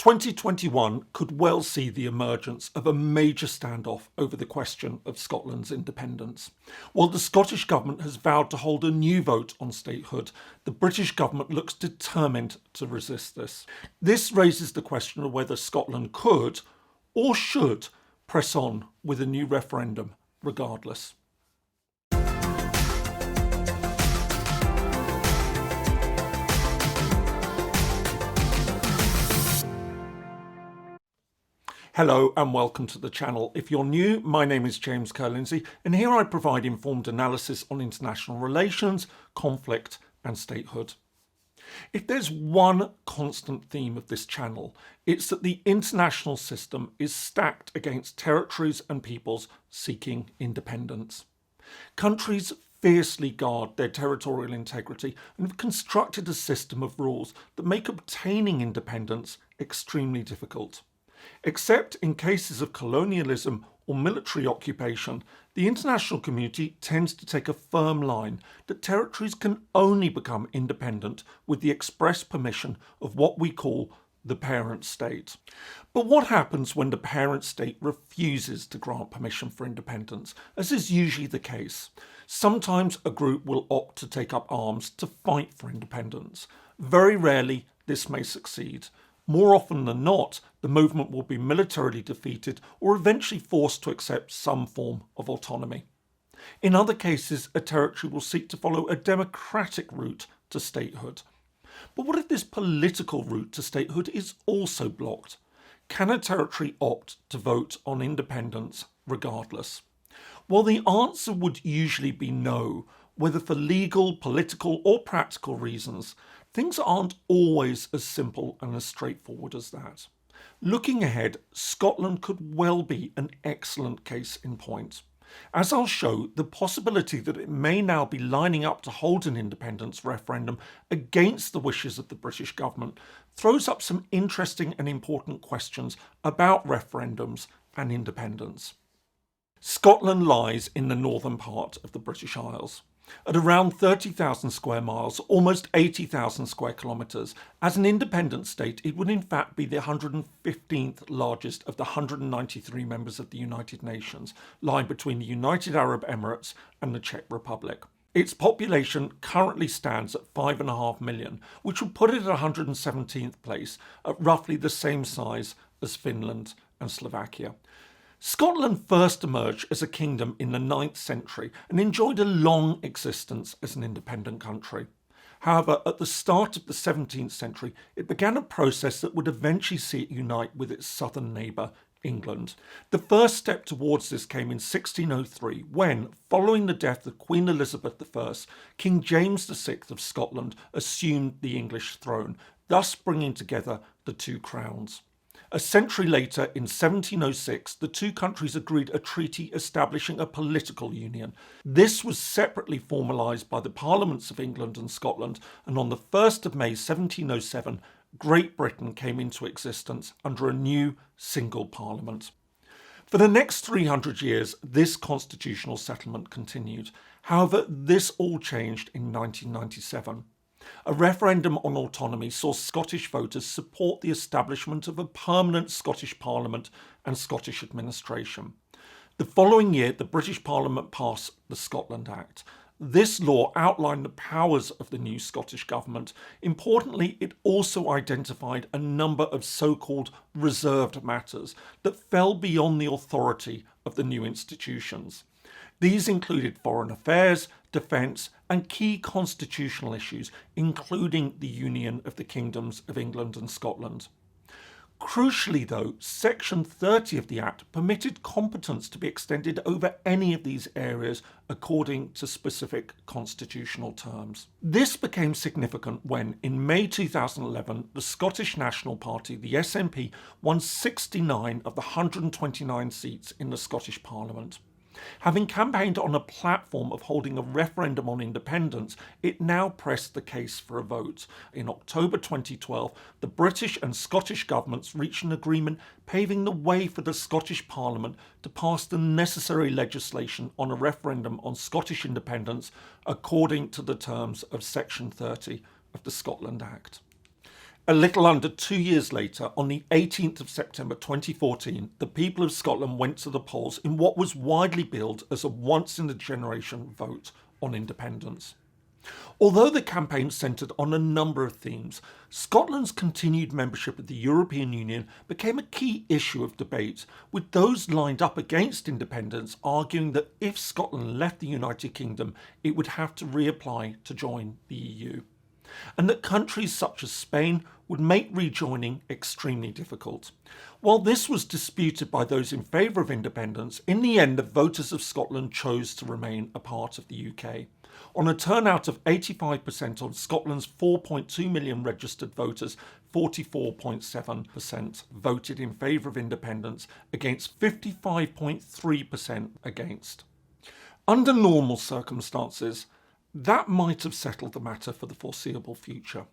2021 could well see the emergence of a major standoff over the question of Scotland's independence. While the Scottish Government has vowed to hold a new vote on statehood, the British Government looks determined to resist this. This raises the question of whether Scotland could or should press on with a new referendum regardless. Hello and welcome to the channel. If you're new, my name is James Kerr-Lindsay and here I provide informed analysis on international relations, conflict and statehood. If there's one constant theme of this channel, it's that the international system is stacked against territories and peoples seeking independence. Countries fiercely guard their territorial integrity and have constructed a system of rules that make obtaining independence extremely difficult. Except in cases of colonialism or military occupation, the international community tends to take a firm line that territories can only become independent with the express permission of what we call the parent state. But what happens when the parent state refuses to grant permission for independence, as is usually the case? Sometimes a group will opt to take up arms to fight for independence. Very rarely this may succeed. More often than not, the movement will be militarily defeated or eventually forced to accept some form of autonomy. In other cases, a territory will seek to follow a democratic route to statehood. But what if this political route to statehood is also blocked? Can a territory opt to vote on independence regardless? Well, the answer would usually be no, whether for legal, political or practical reasons. Things aren't always as simple and as straightforward as that. Looking ahead, Scotland could well be an excellent case in point. As I'll show, the possibility that it may now be lining up to hold an independence referendum against the wishes of the British government throws up some interesting and important questions about referendums and independence. Scotland lies in the northern part of the British Isles. At around 30,000 square miles, almost 80,000 square kilometres, as an independent state it would in fact be the 115th largest of the 193 members of the United Nations, lying between the United Arab Emirates and the Czech Republic. Its population currently stands at 5.5 million, which would put it at 117th place, at roughly the same size as Finland and Slovakia. Scotland first emerged as a kingdom in the 9th century and enjoyed a long existence as an independent country. However, at the start of the 17th century, it began a process that would eventually see it unite with its southern neighbour, England. The first step towards this came in 1603 when, following the death of Queen Elizabeth I, King James VI of Scotland assumed the English throne, thus bringing together the two crowns. A century later, in 1706, the two countries agreed a treaty establishing a political union. This was separately formalised by the Parliaments of England and Scotland, and on the 1st of May 1707, Great Britain came into existence under a new single parliament. For the next 300 years, this constitutional settlement continued. However, this all changed in 1997. A referendum on autonomy saw Scottish voters support the establishment of a permanent Scottish Parliament and Scottish administration. The following year, the British Parliament passed the Scotland Act. This law outlined the powers of the new Scottish government. Importantly, it also identified a number of so-called reserved matters that fell beyond the authority of the new institutions. These included foreign affairs, defence and key constitutional issues, including the union of the kingdoms of England and Scotland. Crucially though, Section 30 of the Act permitted competence to be extended over any of these areas according to specific constitutional terms. This became significant when, in May 2011, the Scottish National Party, the SNP, won 69 of the 129 seats in the Scottish Parliament. Having campaigned on a platform of holding a referendum on independence, it now pressed the case for a vote. In October 2012, the British and Scottish governments reached an agreement paving the way for the Scottish Parliament to pass the necessary legislation on a referendum on Scottish independence according to the terms of Section 30 of the Scotland Act. A little under 2 years later, on the 18th of September 2014, the people of Scotland went to the polls in what was widely billed as a once-in-a-generation vote on independence. Although the campaign centred on a number of themes, Scotland's continued membership of the European Union became a key issue of debate, with those lined up against independence arguing that if Scotland left the United Kingdom, it would have to reapply to join the EU, and that countries such as Spain would make rejoining extremely difficult. While this was disputed by those in favour of independence, in the end the voters of Scotland chose to remain a part of the UK. On a turnout of 85% on Scotland's 4.2 million registered voters, 44.7% voted in favour of independence against 55.3% against. Under normal circumstances, that might have settled the matter for the foreseeable future.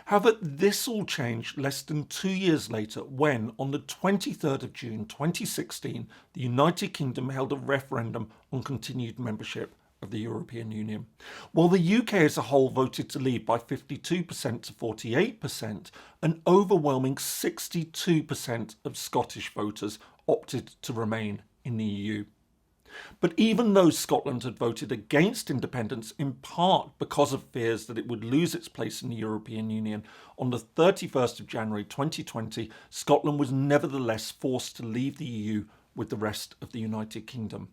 However, this all changed less than 2 years later when, on the 23rd of June 2016, the United Kingdom held a referendum on continued membership of the European Union. While the UK as a whole voted to leave by 52% to 48%, an overwhelming 62% of Scottish voters opted to remain in the EU. But even though Scotland had voted against independence in part because of fears that it would lose its place in the European Union, on the 31st of January 2020, Scotland was nevertheless forced to leave the EU with the rest of the United Kingdom.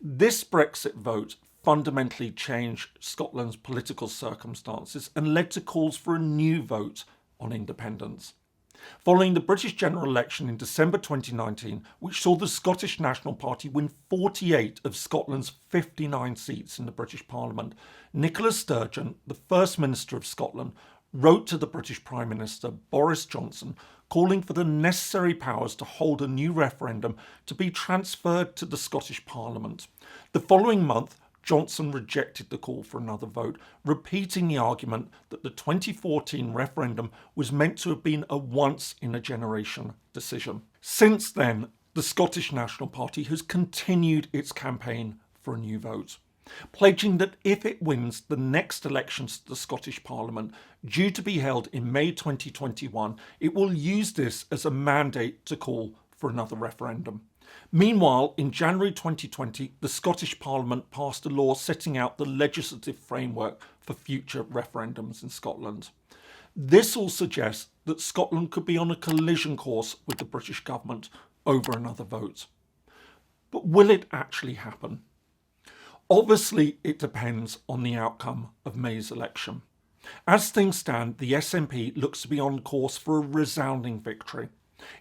This Brexit vote fundamentally changed Scotland's political circumstances and led to calls for a new vote on independence. Following the British general election in December 2019, which saw the Scottish National Party win 48 of Scotland's 59 seats in the British Parliament, Nicola Sturgeon, the First Minister of Scotland, wrote to the British Prime Minister Boris Johnson calling for the necessary powers to hold a new referendum to be transferred to the Scottish Parliament. The following month, Johnson rejected the call for another vote, repeating the argument that the 2014 referendum was meant to have been a once-in-a-generation decision. Since then, the Scottish National Party has continued its campaign for a new vote, pledging that if it wins the next elections to the Scottish Parliament, due to be held in May 2021, it will use this as a mandate to call for another referendum. Meanwhile, in January 2020, the Scottish Parliament passed a law setting out the legislative framework for future referendums in Scotland. This all suggests that Scotland could be on a collision course with the British government over another vote. But will it actually happen? Obviously, it depends on the outcome of May's election. As things stand, the SNP looks to be on course for a resounding victory.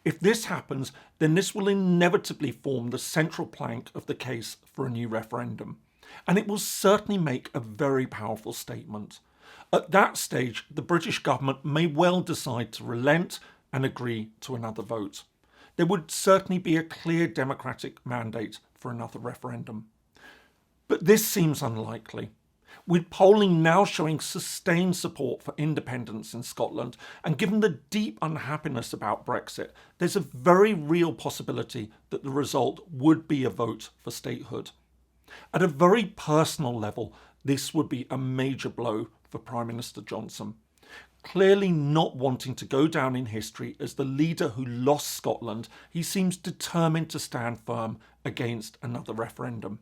If this happens, then this will inevitably form the central plank of the case for a new referendum, and it will certainly make a very powerful statement. At that stage, the British government may well decide to relent and agree to another vote. There would certainly be a clear democratic mandate for another referendum. But this seems unlikely. With polling now showing sustained support for independence in Scotland, and given the deep unhappiness about Brexit, there's a very real possibility that the result would be a vote for statehood. At a very personal level, this would be a major blow for Prime Minister Johnson. Clearly not wanting to go down in history as the leader who lost Scotland, he seems determined to stand firm against another referendum.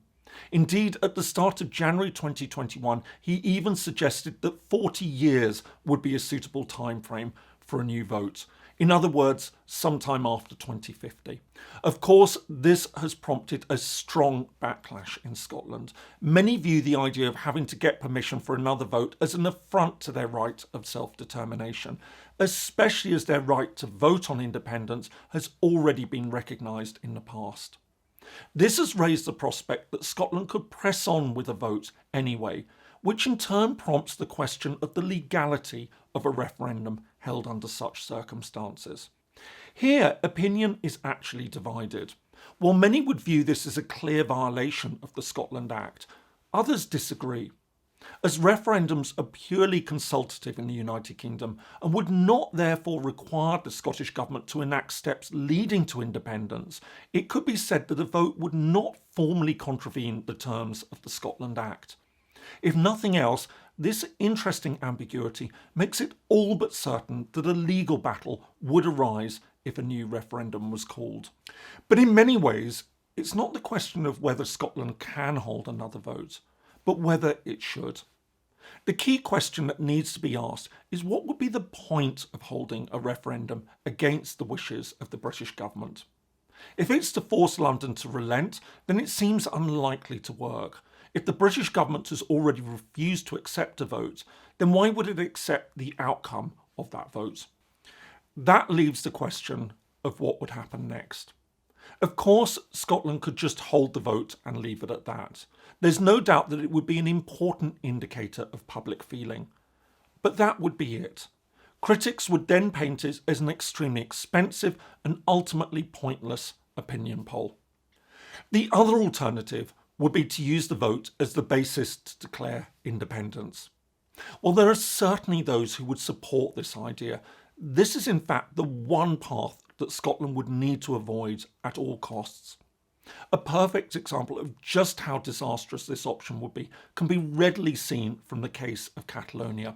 Indeed, at the start of January 2021, he even suggested that 40 years would be a suitable time frame for a new vote. In other words, sometime after 2050. Of course, this has prompted a strong backlash in Scotland. Many view the idea of having to get permission for another vote as an affront to their right of self-determination, especially as their right to vote on independence has already been recognised in the past. This has raised the prospect that Scotland could press on with a vote anyway, which in turn prompts the question of the legality of a referendum held under such circumstances. Here, opinion is actually divided. While many would view this as a clear violation of the Scotland Act, others disagree, as referendums are purely consultative in the United Kingdom and would not therefore require the Scottish Government to enact steps leading to independence. It could be said that a vote would not formally contravene the terms of the Scotland Act. If nothing else, this interesting ambiguity makes it all but certain that a legal battle would arise if a new referendum was called. But in many ways, it's not the question of whether Scotland can hold another vote, but whether it should. The key question that needs to be asked is what would be the point of holding a referendum against the wishes of the British government? If it's to force London to relent, then it seems unlikely to work. If the British government has already refused to accept a vote, then why would it accept the outcome of that vote? That leaves the question of what would happen next. Of course, Scotland could just hold the vote and leave it at that. There's no doubt that it would be an important indicator of public feeling. But that would be it. Critics would then paint it as an extremely expensive and ultimately pointless opinion poll. The other alternative would be to use the vote as the basis to declare independence. Well, there are certainly those who would support this idea. This is in fact the one path that Scotland would need to avoid at all costs. A perfect example of just how disastrous this option would be can be readily seen from the case of Catalonia.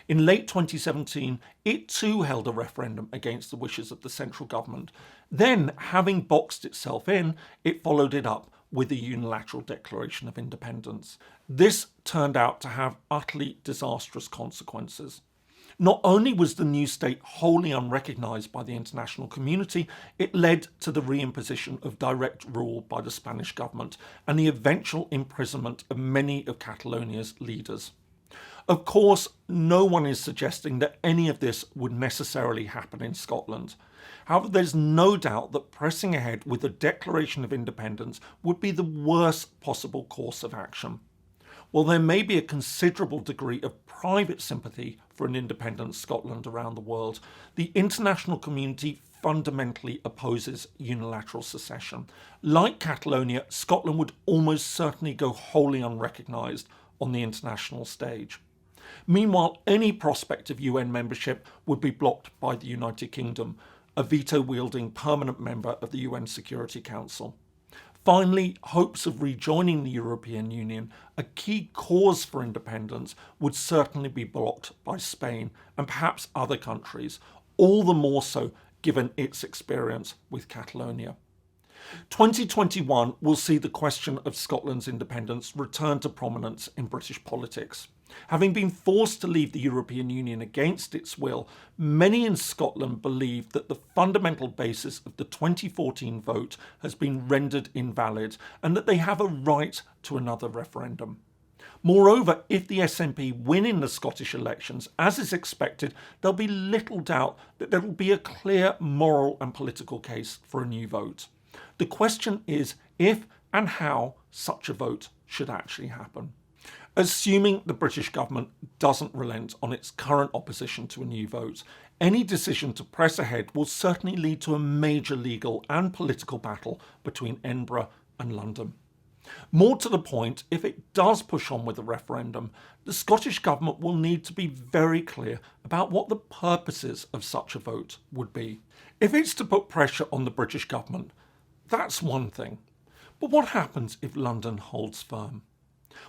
In late 2017, it too held a referendum against the wishes of the central government. Then, having boxed itself in, it followed it up with a unilateral declaration of independence. This turned out to have utterly disastrous consequences. Not only was the new state wholly unrecognised by the international community, it led to the reimposition of direct rule by the Spanish government and the eventual imprisonment of many of Catalonia's leaders. Of course, no one is suggesting that any of this would necessarily happen in Scotland. However, there's no doubt that pressing ahead with a declaration of independence would be the worst possible course of action. While there may be a considerable degree of private sympathy for an independent Scotland around the world, the international community fundamentally opposes unilateral secession. Like Catalonia, Scotland would almost certainly go wholly unrecognised on the international stage. Meanwhile, any prospect of UN membership would be blocked by the United Kingdom, a veto-wielding permanent member of the UN Security Council. Finally, hopes of rejoining the European Union, a key cause for independence, would certainly be blocked by Spain and perhaps other countries, all the more so given its experience with Catalonia. 2021 will see the question of Scotland's independence return to prominence in British politics. Having been forced to leave the European Union against its will, many in Scotland believe that the fundamental basis of the 2014 vote has been rendered invalid and that they have a right to another referendum. Moreover, if the SNP win in the Scottish elections, as is expected, there'll be little doubt that there will be a clear moral and political case for a new vote. The question is if and how such a vote should actually happen. Assuming the British government doesn't relent on its current opposition to a new vote, any decision to press ahead will certainly lead to a major legal and political battle between Edinburgh and London. More to the point, if it does push on with a referendum, the Scottish government will need to be very clear about what the purposes of such a vote would be. If it's to put pressure on the British government, that's one thing. But what happens if London holds firm?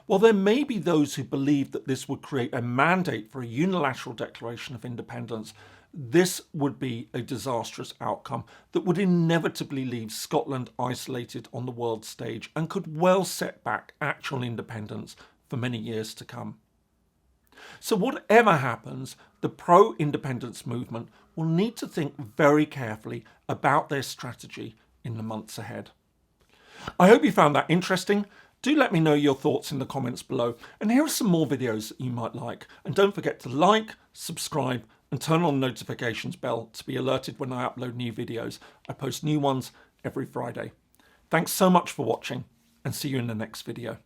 Well, there may be those who believe that this would create a mandate for a unilateral declaration of independence. This would be a disastrous outcome that would inevitably leave Scotland isolated on the world stage and could well set back actual independence for many years to come. So whatever happens, the pro-independence movement will need to think very carefully about their strategy in the months ahead. I hope you found that interesting. Do let me know your thoughts in the comments below, and here are some more videos that you might like. And don't forget to like, subscribe and turn on the notifications bell to be alerted when I upload new videos. I post new ones every Friday. Thanks so much for watching and see you in the next video.